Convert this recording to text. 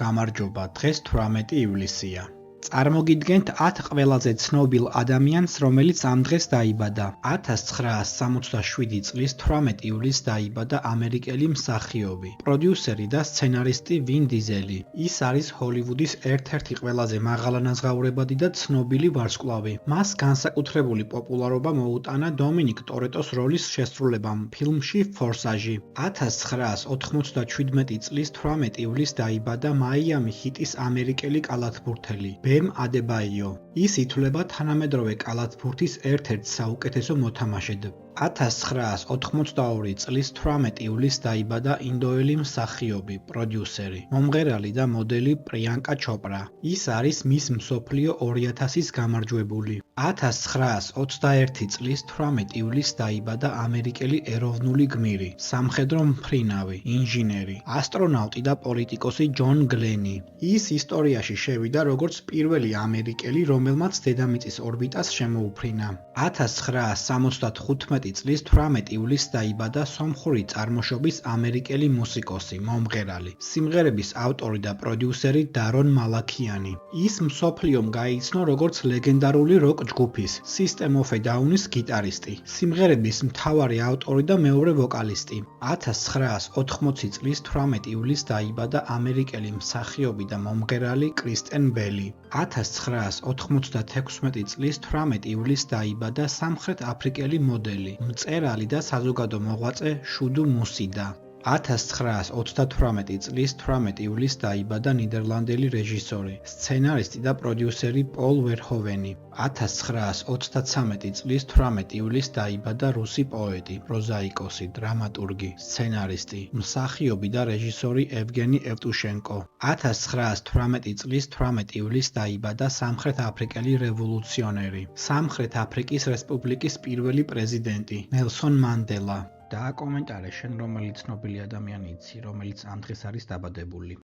გამარჯობა, დღეს 18 ივლისია. წარმოგიდგენთ 10 ყველაზე ცნობილ ადამიანს, რომელიც ამ დღეს დაიბადა. 1967 წლის 18 ივლისს დაიბადა ამერიკელი მსახიობი, პროდიუსერი და სცენარისტი ვინ დიზელი. ის არის ჰოლივუდის ერთ-ერთი ყველაზე მაღალანაზღაურებადი და ცნობილი ვარსკვლავი. მას განსაკუთრებული პოპულარობა მოუტანა დომინიკ ტორეტოს როლის შესრულებამ ფილმში „ფორსაჟი“. 1997 წლის 18 ივლისს დაიბადა მაიამი ჰიტის ამერიკელი კალათბურთელი ბემ ადებაიო. ის ითვლება თანამედროვე კალათბურთის ერთ-ერთ საუკეთესო მოთამაშედ. 1982 წლის 18 ივლისს დაიბადა ინდოელი მსახიობი, პროდიუსერი, მომღერალი და მოდელი პრიანკა ჩოპრა. ის არის მის მსოფლიო 2000-ის გამარჯვებული. 1921 წლის 18 ივლისს დაიბადა ამერიკელი ეროვნული გმირი, სამხედრო მფრინავი, ინჟინერი, ასტრონავტი და პოლიტიკოსი ჯონ გლენი. ის ისტორიაში შევიდა როგორც პირველი ამერიკელი, რომელმაც დედამიწის ორბიტას შემოუფრინა. 1975 წლის 18 ივლისს დაიბადა სომხური წარმოშობის ამერიკელი მუსიკოსი, მომღერალი, სიმღერების ავტორი და პროდიუსერი დარონ მალაქიანი. ის მსოფლიომ გაიცნო როგორც ლეგენდარული როკ ჯგუფის System of a Down-ის გიტარისტი, სიმღერების მთავარი ავტორი და მეორე ვოკალისტი. 1980 წლის 18 ივლისს დაიბადა ამერიკელი მსახიობი და მომღერალი კრისტენ ბელი. 1996 წლის 18 ივლისს დაიბადა სამხრეთ აფრიკელი მოდელი, მწერალი და საზოგადო მოღვაწე შუდუ მუსიდა. 1938 წლის 18 ივლისს დაიბადა ნიდერლანდელი რეჟისორი, სცენარისტი და პროდიუსერი პოლ ვერჰოვენი. 1933 წლის 18 ივლისს დაიბადა რუსი პოეტი, პროზაიკოსი, დრამატურგი, სცენარისტი, მსახიობი და რეჟისორი ევგენი ევტუშენკო. 1918 წლის 18 ივლისს დაიბადა სამხრეთ აფრიკელი რევოლუციონერი, სამხრეთ აფრიკის რესპუბლიკის პირველი პრეზიდენტი, ნელსონ მანდელა. და კომენტარე შენ რომელი ცნობილი ადამიანი იცი, რომელიც ამ დღეს არის დაბადებული.